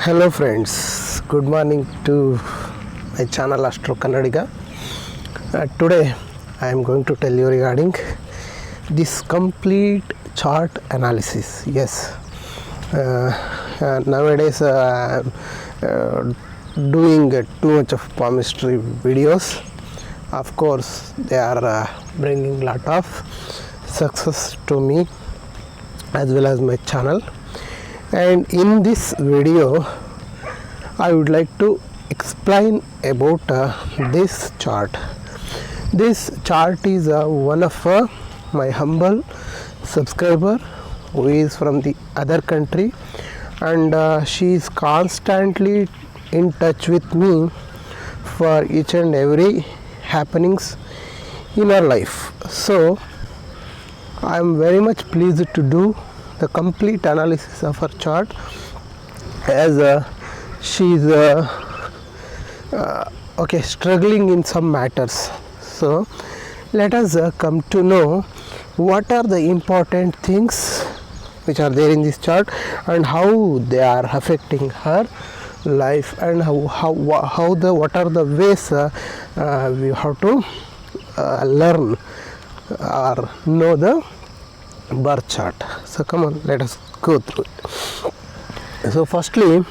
Hello friends, good morning to my channel Astro Kannadiga. Today I am going to tell you regarding this complete chart analysis. Yes, nowadays doing too much of palmistry videos. Of course, they are bringing lot of success to me as well as my channel. And in this video I would like to explain about this chart. This chart is one of my humble subscriber who is from the other country, and she is constantly in touch with me for each and every happenings in her life. So I am very much pleased to do the complete analysis of her chart, as she is struggling in some matters. So let us come to know what are the important things which are there in this chart and how they are affecting her life, and what are the ways we have to learn or know the birth chart. So come on, let us go through it. So firstly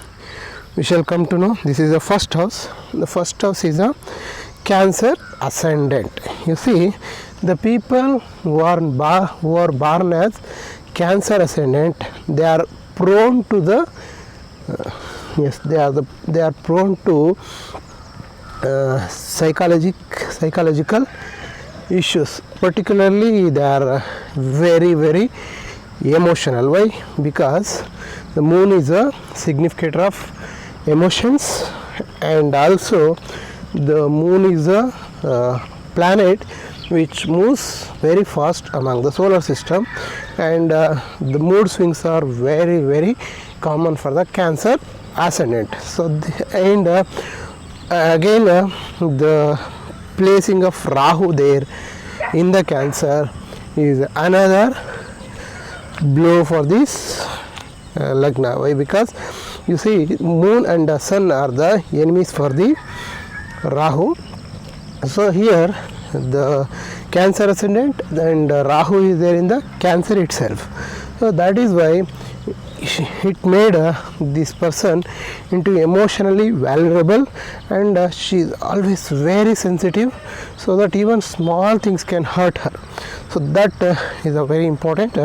we shall come to know this is the first house. The first house is a Cancer ascendant. You see, the people who are born as Cancer ascendant, they are prone to the they are prone to psychological issues. Particularly they are very emotional. Why? Because the moon is a significator of emotions, and also the moon is a planet which moves very fast among the solar system, and the mood swings are very common for the Cancer ascendant. So again the placing of Rahu there in the Cancer is another blow for this Lagna. Why? Because you see, moon and the sun are the enemies for the Rahu. So here the Cancer ascendant and Rahu is there in the Cancer itself. So that is why it made this person into emotionally vulnerable, and she is always very sensitive, so that even small things can hurt her. So that is a very important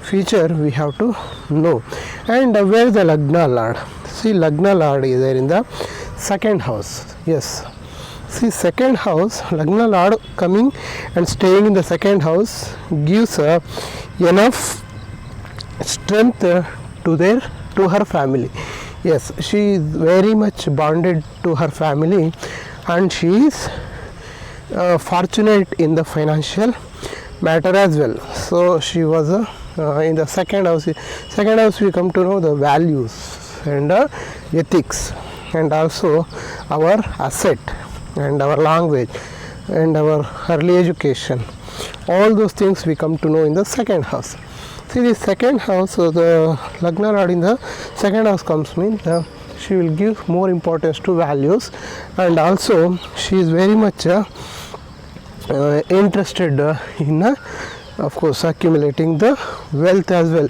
feature we have to know. And where is the Lagna Lord? See, Lagna Lord is there in the second house. Yes, see, second house, Lagna Lord coming and staying in the second house gives enough strength to her family. Yes, she is very much bonded to her family, and she is fortunate in the financial matter as well. So she was in the second house. Second house we come to know the values and ethics, and also our asset and our language and our early education. All those things we come to know in the second house. See, the second house, so the Lagna Lord in the second house comes means she will give more importance to values, and also she is very much interested in of course accumulating the wealth as well.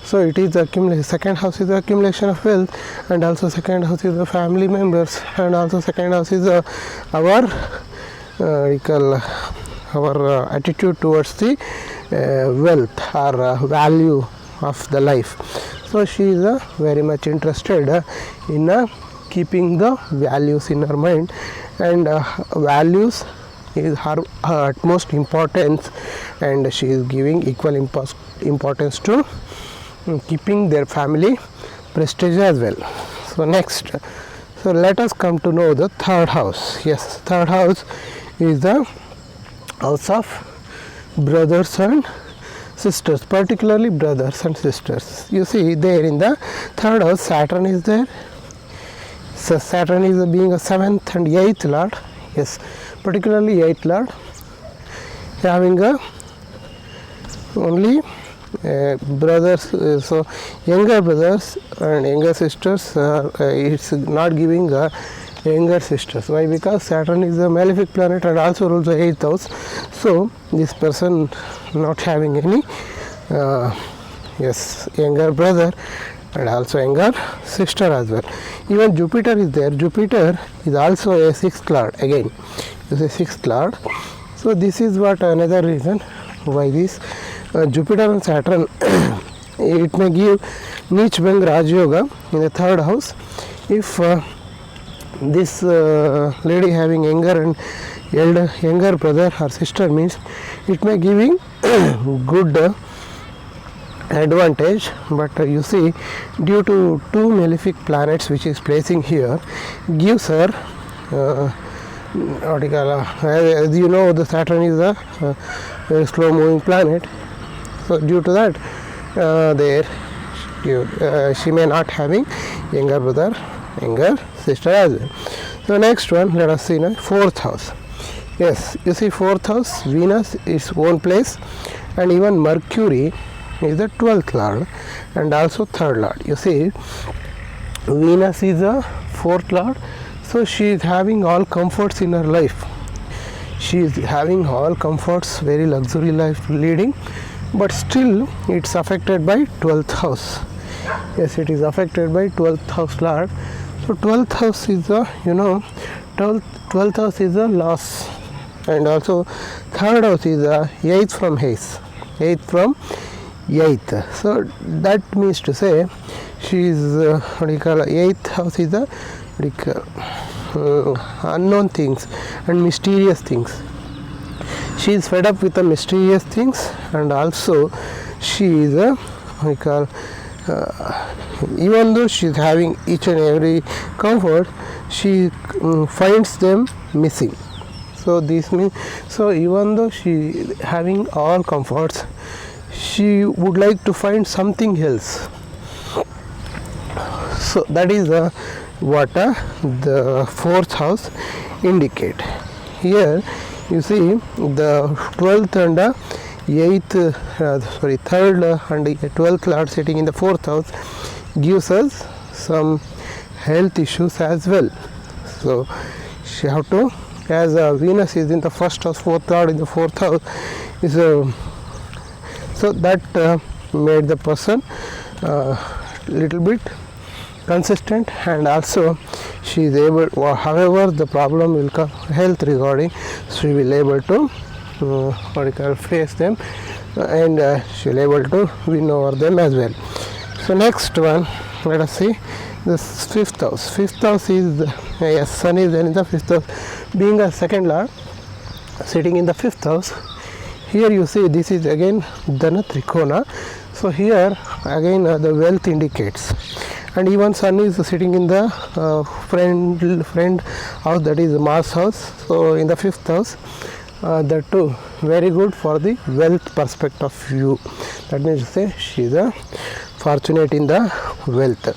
So it is the second house is the accumulation of wealth, and also second house is the family members, and also second house is our our attitude towards the wealth or value of the life. So she is very much interested in keeping the values in her mind, and values is her utmost importance, and she is giving equal importance to keeping their family prestige as well. So next, so let us come to know the third house. Yes, third house is the house of brothers and sisters, particularly brothers and sisters. You see, there in the third house Saturn is there. So Saturn is being a 7th and 8th lord. Yes, particularly 8th lord, having a only brothers, so younger brothers and younger sisters, it's not giving younger sisters. Why? Because Saturn is a malefic planet and also rules the 8th house. So this person not having any younger brother and also younger sister as well. Even Jupiter is there. Jupiter is also a 6th lord again. This is 6th lord. So this is what another reason why this Jupiter and Saturn it may give Nich Bang Raj Yoga in the 3rd house if this lady having younger brother or sister, means it may giving good advantage, but you see due to two malefic planets which is placing here gives her as you know the Saturn is a very slow moving planet, so due to that she may not having younger brother, younger sister as well. So next one, let us see in 4th house. Yes, you see 4th house, Venus is own place and even Mercury is the 12th lord and also 3rd lord. You see Venus is a 4th lord, so she is having all comforts in her life. She is having all comforts, very luxury life leading, but still it's affected by 12th house. Yes, it is affected by 12th house lord. So 12th house is a 12th house is a loss, and also 3rd house is a 8th from 8th. So that means to say she is 8th house is a unknown things and mysterious things. She is fed up with the mysterious things, and also she is a even though she is having each and every comfort, she finds them missing. So this means, so even though she having all comforts, she would like to find something else. So that is what the 4th house indicate. Here you see the 12th and 8th, 3rd and 12th lord sitting in the 4th house gives us some health issues as well. So she have to, as Venus is in the 1st house, 4th lord in the 4th house, is so that made the person little bit consistent, and also she is able, however the problem will come health regarding, she will able to face them, and she will able to win over them as well. So next one, let us see the 5th house. 5th house is yes, Sun is there in the 5th house, being a 2nd lord sitting in the 5th house. Here you see this is again Dhana Trikona. So here again the wealth indicates, and even Sun is sitting in the friend house, that is Mars house. So in the 5th house, that too very good for the wealth perspective of view. That means to say she is a fortunate in the wealth.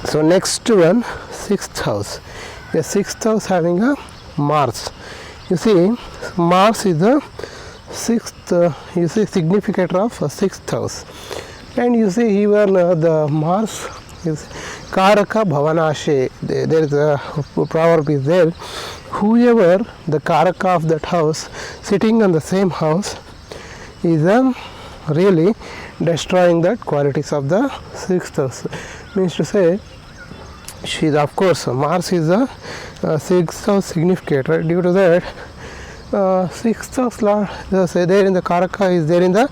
So next one, 6th house. The 6th house having a Mars. You see Mars is the 6th, you see significator of 6th house, and you see even the Mars is Karaka Bhavanashe. There is a proverb is there, whoever the Karaka of that house sitting on the same house is really destroying that qualities of the 6th house. Means to say she is, of course Mars is a 6th house significator. Due to that 6th house lord there in the Karaka is there in the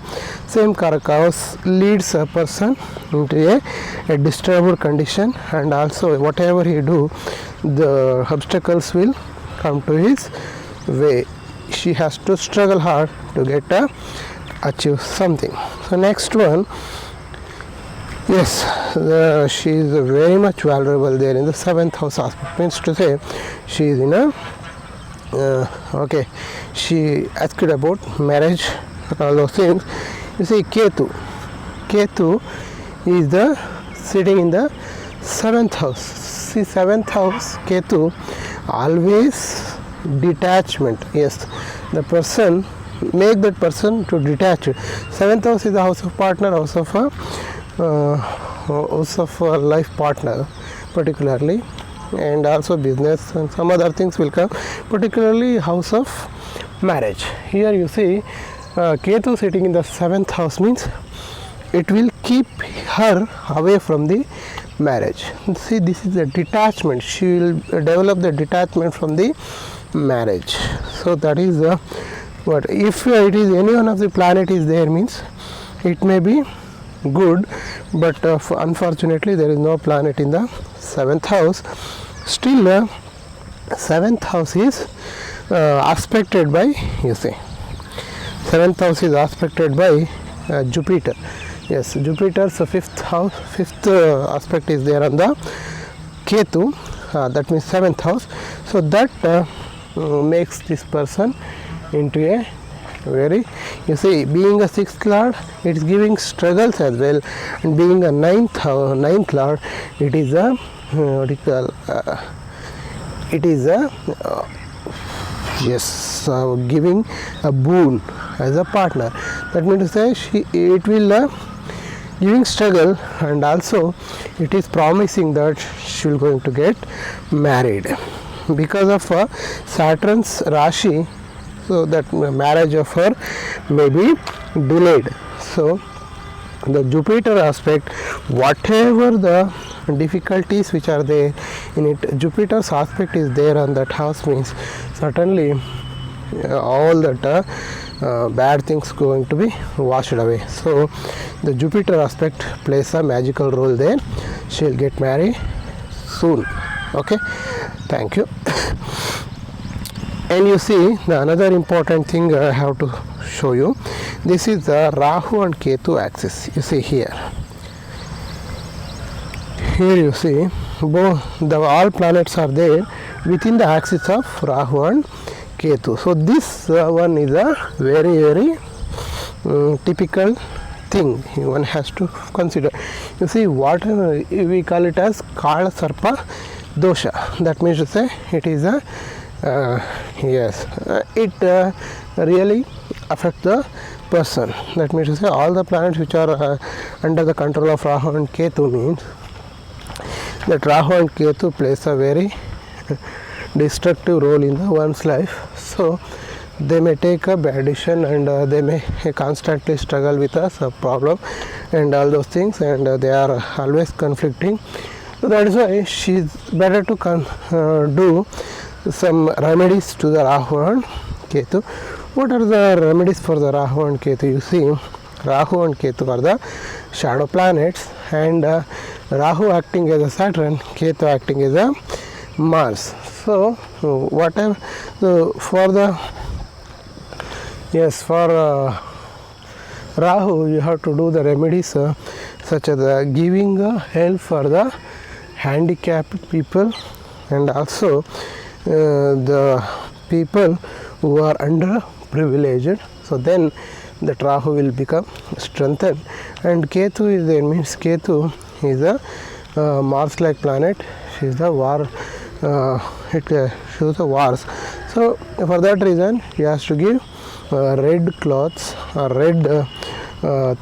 same Karaka house, leads a person into a disturbed condition, and also whatever he do, the obstacles will come to his way. She has to struggle hard to get achieve something. So next one, yes, she is very much valuable there in the 7th house aspect. Means to say she is in a she asked about marriage, all those things. You see Ketu is the sitting in the 7th house. See 7th house Ketu, always detachment. Yes, the person make that person to detach. Seventh house is the house of partner, house of life partner particularly, and also business and some other things will come, particularly house of marriage. Here you see Ketu sitting in the 7th house means it will keep her away from the marriage. See, this is a detachment. She will develop the detachment from the marriage. So that is what if it is any one of the planet is there means it may be good, but unfortunately there is no planet in the 7th house. Still 7th house is aspected by, you see, 7th house is aspected by Jupiter. Yes, Jupiter's fifth aspect is there on the Ketu, that means 7th house. So that makes this person into a very, you see, being a 6th lord, it is giving struggles as well, and being a 9th lord, it is a what you call, it is a yes, giving a boon as a partner. That means to say it will giving struggle, and also it is promising that she will going to get married because of Saturn's Rashi. So that marriage of her may be delayed. So the Jupiter aspect, whatever the difficulties which are there in it, Jupiter's aspect is there on that house means certainly all that bad things going to be washed away. So the Jupiter aspect plays a magical role there. She will get married soon. Okay, thank you. And you see the another important thing I have to show you. This is the Rahu and Ketu axis. You see here. Here you see all planets are there within the axis of Rahu and Ketu. So this one is a very typical thing one has to consider. You see what we call it as Kala Sarpa dosha. That means to say it is a yes, it really affects the person. That means to say all the planets which are under the control of Rahu and Ketu means that Rahu and Ketu plays a very destructive role in the one's life. So they may take a bad decision, and they may constantly struggle with a problem and all those things, and they are always conflicting. So that is why she's better to do some remedies to the Rahu and Ketu. What are the remedies for the Rahu and Ketu? You see, Rahu and Ketu are the shadow planets, and Rahu acting as a Saturn, Ketu acting as a Mars. So whatever for the for Rahu you have to do the remedies such as giving help for the handicapped people, and also the people who are underprivileged. So then that Rahu will become strengthened. And Ketu is there means Ketu is a Mars like planet. She is the war, it shows the wars. So for that reason he has to give red cloths or red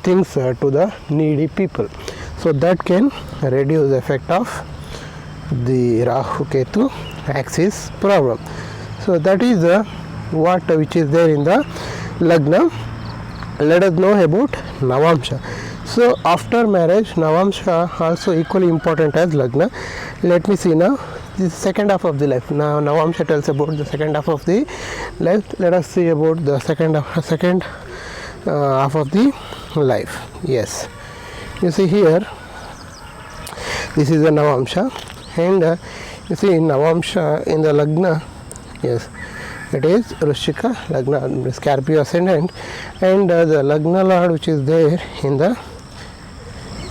things to the needy people. So that can reduce the effect of the Rahu Ketu axis problem. So that is what which is there in the Lagna. Let us know about Navamsha. So after marriage, Navamsha also equally important as Lagna. Let me see now. This is second half of the life. Now Navamsha tells about the second half of the life. Let us see about the second half of the life. Yes, you see here. This is the Navamsha, and you see Navamsha in the Lagna. Yes, it is Vrishchika Lagna, Scorpio ascendant, and the Lagna Lord which is there in the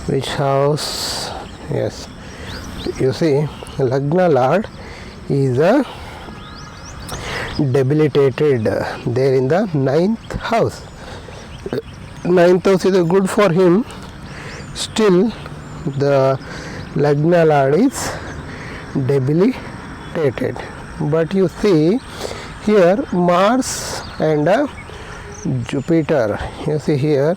which house? Yes, you see Lagna Lord is debilitated there in the 9th house. 9th house is good for him. Still the Lagna Lord is debilitated. But you see here Mars and Jupiter, you see here,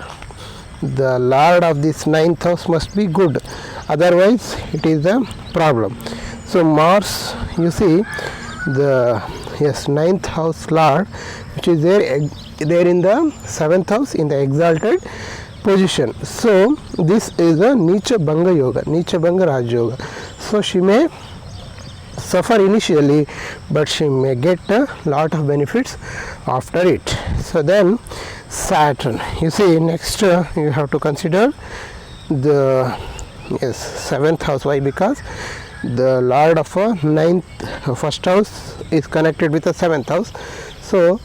the lord of this 9th house must be good, otherwise it is a problem. So Mars, you see, the 9th house lord, which is there in the 7th house in the exalted position. So this is a Nicha Bhanga Yoga, Nicha Bhanga Raj Yoga. So she may suffer initially, but she may get a lot of benefits after it. So then Saturn, you see, next you have to consider the 7th house. Why? Because the lord of a 1st house is connected with the 7th house. So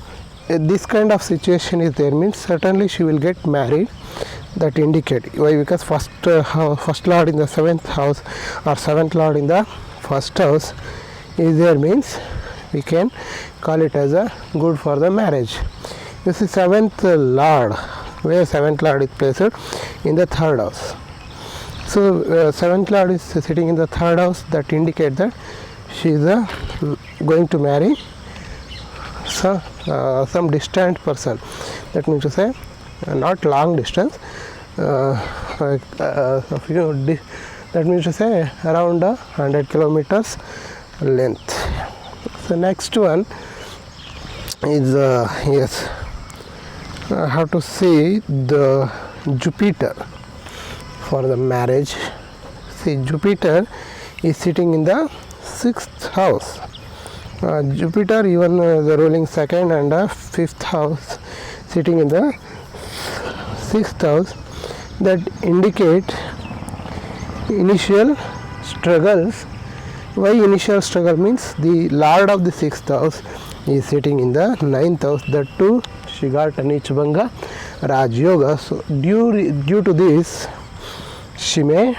this kind of situation is there, means certainly she will get married. That indicate. Why? Because first lord in the 7th house or 7th lord in the 1st house is there, means we can call it as a good for the marriage. This is 7th lord, where 7th lord is placed in the 3rd house. So 7th lord is sitting in the 3rd house. That indicate that she is going to marry some distant person. That means to say not long distance, that means to say around 100 kilometers length. So next one is how to see the Jupiter for the marriage. See, Jupiter is sitting in the 6th house. Jupiter, even the ruling 2nd and 5th house, sitting in the 6th house, that indicate initial struggles. Why initial struggle? Means the lord of the 6th house is sitting in the 9th house. That too, she got a Nichbanga Raj Yoga. So due to this, she may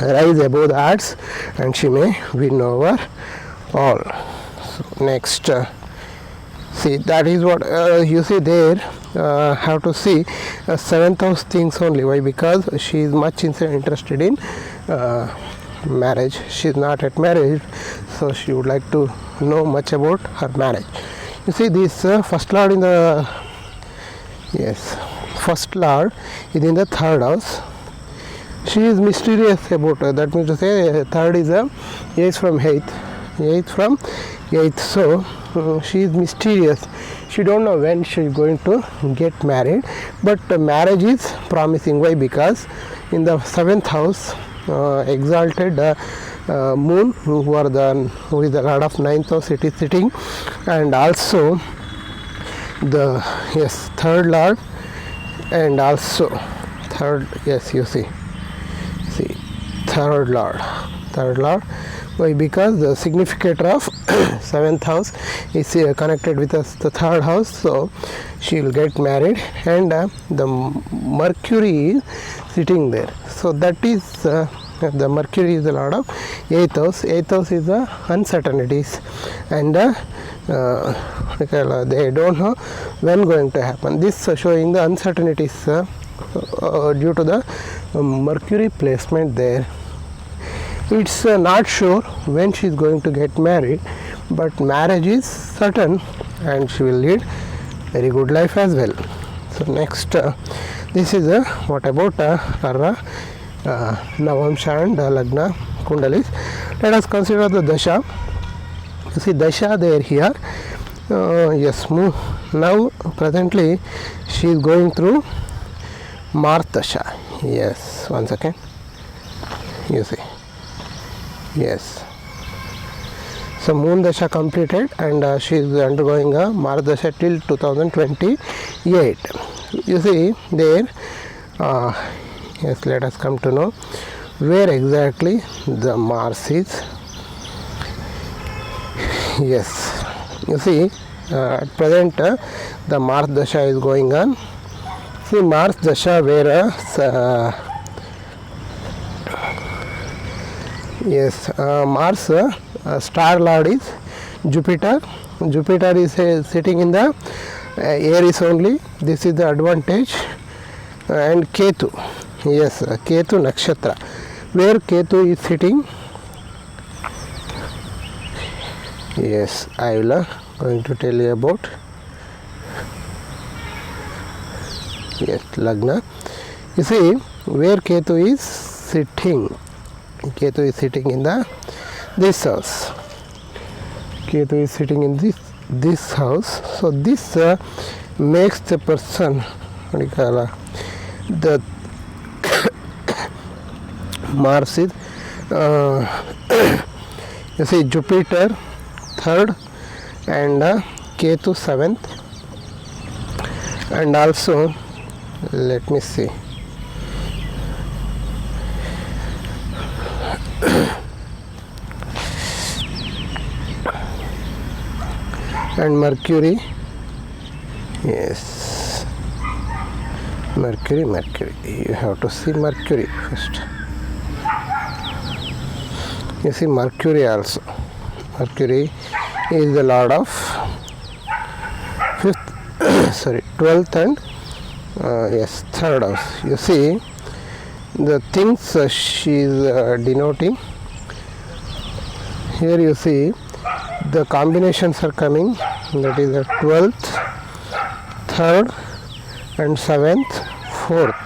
rise above the odds and she may win over all. So next, see, that is what you see there. Have to see 7th house things only. Why? Because she is much interested in marriage. She is not yet married, so she would like to know much about her marriage. You see, this first lord in the first lord is in the 3rd house. She is mysterious about that means to say 3rd is 8th from 8th. So she is mysterious. She don't know when she is going to get married, but marriage is promising. Why? Because in the 7th house, exalted moon, who is the lord of 9th house, it is sitting, and also the 3rd lord, and also 3rd, you see 3rd lord. Why? Because the significator of 7th house is connected with the 3rd house, so she will get married, and the Mercury is sitting there. So that is the Mercury is the lord of 8th house. 8th house is the uncertainties, and they don't know when going to happen. This showing the uncertainties due to the Mercury placement there. It's not sure when she is going to get married, but marriage is certain and she will lead very good life as well. So next, this is what about her Navamsha and Lagna Kundalis. Let us consider the dasha. You see dasha there here. Now presently she is going through Mars dasha. Yes, one second. You see. Yes. So moon dasha completed, and she is undergoing a Mars dasha till 2028. You see there. Let us come to know where exactly the Mars is. Yes, you see at present the Mars dasha is going on. See Mars dasha where Mars star lord is Jupiter. Jupiter is sitting in the Aries only. This is the advantage. And Ketu, Ketu nakshatra, where Ketu is sitting. Yes, I will going to tell you about. Yes, Lagna. You see where Ketu is sitting. Ketu is sitting in this house. Ketu is sitting in this house. So this makes the person, what do you call, the Mars is you see Jupiter 3rd and Ketu 7th, and also let me see, and Mercury, yes, Mercury, you have to see Mercury first. You see Mercury also. Mercury is the lord of 12th and yes, 3rd house. You see the things she is denoting. Here you see the combinations are coming, that is the 12th, 3rd and 7th, 4th.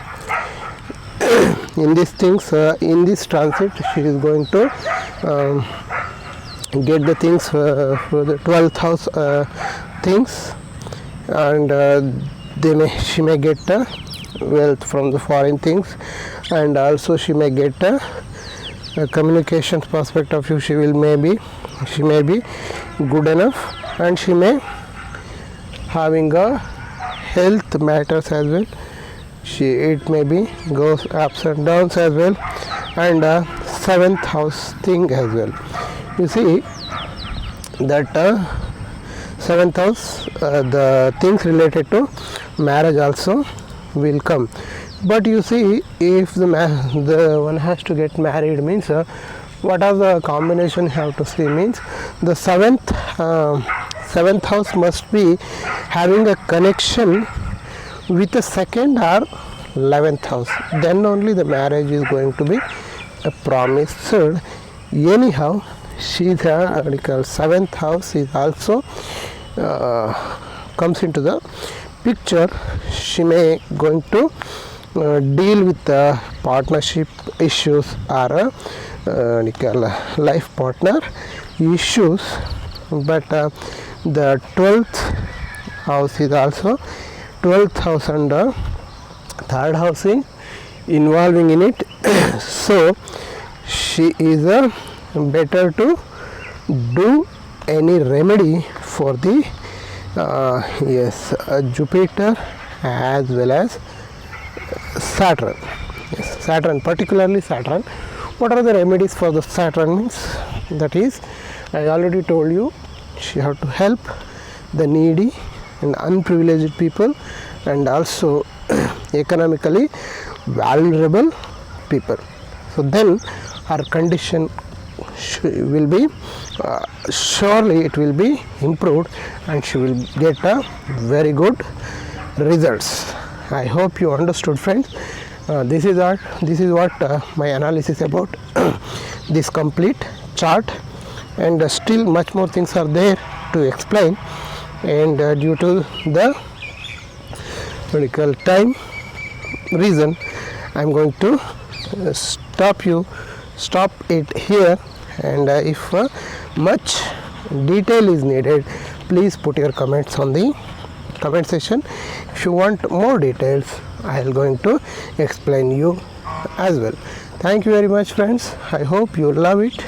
In these things, in this transit, she is going to get the things for the 12th house things, and she may get wealth from the foreign things, and also she may get a communications prospect of view. She may be good enough, and she may having a health matters as well. It may be goes ups and downs as well, and 7th house thing as well. You see that 7th house, the things related to marriage also will come. But you see, if the one has to get married means what are the combination you have to see means the 7th house must be having a connection with the 2nd or 11th house. Then only the marriage is going to be a promised. Anyhow, she's a 7th house is also comes into the picture. She may going to deal with the partnership issues or life partner issues, but the 12th house is also 12th house and 3rd house in involving in it. So she is better to do any remedy for the Jupiter as well as Saturn. Yes, Saturn, particularly Saturn. What are the remedies for the Saturn means? That is, I already told you, she have to help the needy and unprivileged people, and also economically vulnerable people. So then her condition will be surely it will be improved, and she will get a very good results. I hope you understood, friends. This is what my analysis about this complete chart, and still much more things are there to explain, and due to the medical time reason, I am going to stop it here, and if much detail is needed, please put your comments on the comment section. If you want more details, I am going to explain you as well. Thank you very much, friends. I hope you love it.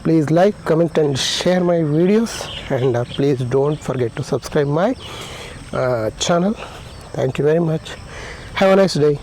Please like, comment and share my videos, and please don't forget to subscribe my channel. Thank you very much. Have a nice day.